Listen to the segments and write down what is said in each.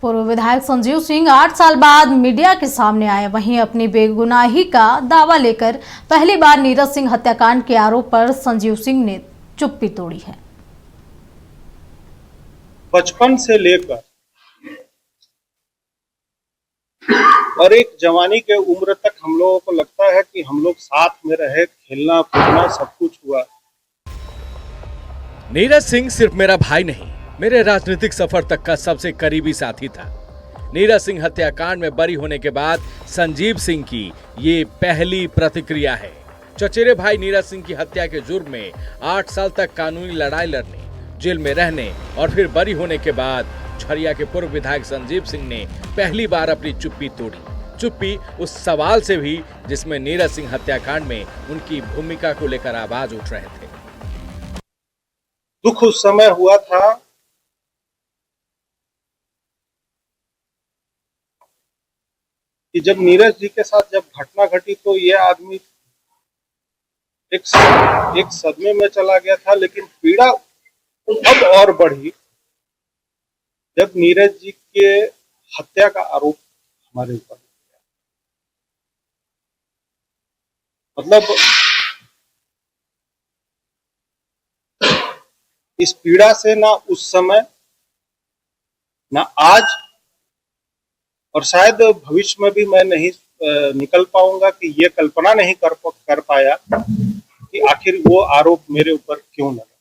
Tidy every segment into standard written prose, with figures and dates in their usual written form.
पूर्व विधायक संजीव सिंह 8 साल बाद मीडिया के सामने आए। वहीं अपनी बेगुनाही का दावा लेकर पहली बार नीरज सिंह हत्याकांड के आरोप पर संजीव सिंह ने चुप्पी तोड़ी है। बचपन से लेकर और एक जवानी के उम्र तक हम लोगों को लगता है कि हम लोग साथ में रहे, खेलना कूदना सब कुछ हुआ। नीरज सिंह सिर्फ मेरा भाई नहीं, मेरे राजनीतिक सफर तक का सबसे करीबी साथी था। नीरज सिंह हत्याकांड में बरी होने के बाद संजीव सिंह की ये पहली प्रतिक्रिया है। चचेरे भाई नीरज सिंह की हत्या के जुर्म में 8 साल तक कानूनी लड़ाई लड़ने, जेल में रहने और फिर बरी होने के बाद झरिया के पूर्व विधायक संजीव सिंह ने पहली बार अपनी चुप्पी तोड़ी। चुप्पी उस सवाल से भी जिसमें नीरज सिंह हत्याकांड में उनकी भूमिका को लेकर आवाज उठ रहे थे। दुख उस समय हुआ था कि जब नीरज जी के साथ जब घटना घटी तो ये आदमी एक सदमे में चला गया था, लेकिन पीड़ा अब और बढ़ी जब नीरज जी के हत्या का आरोप हमारे ऊपर गया। मतलब इस पीड़ा से ना उस समय ना आज और शायद भविष्य में भी मैं नहीं निकल पाऊंगा कि ये कल्पना नहीं कर पाया कि आखिर वो आरोप मेरे ऊपर क्यों लगा।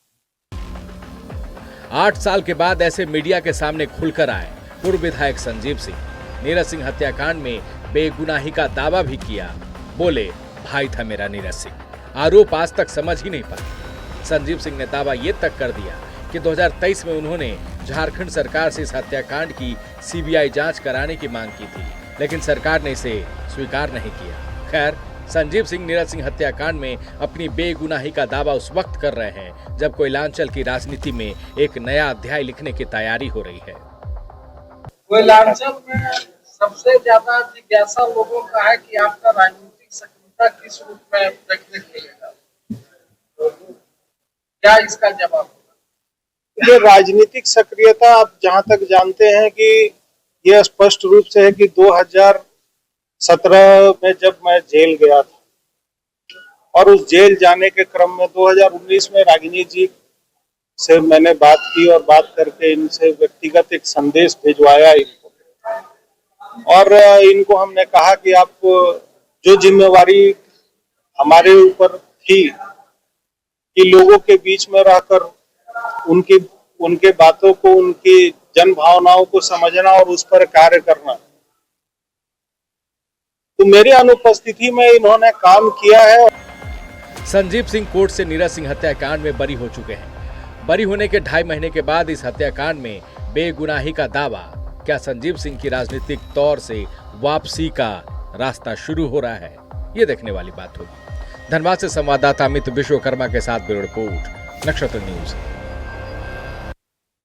8 साल के बाद ऐसे मीडिया के सामने खुलकर आए पूर्व विधायक संजीव सिंह। नीरज सिंह हत्याकांड में बेगुनाही का दावा भी किया। बोले, भाई था मेरा नीरज सिंह। आरोप आज तक समझ ही नहीं पाया। संजीव सिंह ने दावा ये तक कर दिया कि 2023 में उन्होंने झारखंड सरकार से इस हत्याकांड की सीबीआई जांच कराने की मांग की थी, लेकिन सरकार ने इसे स्वीकार नहीं किया। खैर, संजीव सिंह नीरज सिंह हत्याकांड में अपनी बेगुनाही का दावा उस वक्त कर रहे हैं जब कोयलांचल की राजनीति में एक नया अध्याय लिखने की तैयारी हो रही है। कोयलांचल में सबसे ज्यादा जिज्ञासा लोगों का है कि आपका राजनीतिक सक्रियता किस रूप में देखने को मिलेगा, क्या इसका जवाब? ये राजनीतिक सक्रियता आप जहां तक जानते हैं कि यह स्पष्ट रूप से है कि 2017 में जब मैं जेल गया था और उस जेल जाने के क्रम में 2019 में रागिनी जी से मैंने बात की और बात करके इनसे व्यक्तिगत एक संदेश भिजवाया इनको, और इनको हमने कहा कि आप जो जिम्मेवारी हमारे ऊपर थी कि लोगों के बीच में रहकर उनके बातों को, उनकी जन भावनाओं को समझना और उस पर कार्य करना, तो मेरी अनुपस्थिति में इन्होंने काम किया है। संजीव सिंह कोर्ट से नीरज सिंह हत्याकांड में बरी हो चुके हैं। बरी होने के 2.5 महीने के बाद इस हत्याकांड में बेगुनाही का दावा, क्या संजीव सिंह की राजनीतिक तौर से वापसी का रास्ता शुरू हो रहा है? ये देखने वाली बात होगी। धनबाद से संवाददाता अमित विश्वकर्मा के साथ ब्यूरो रिपोर्ट, नक्षत्र न्यूज।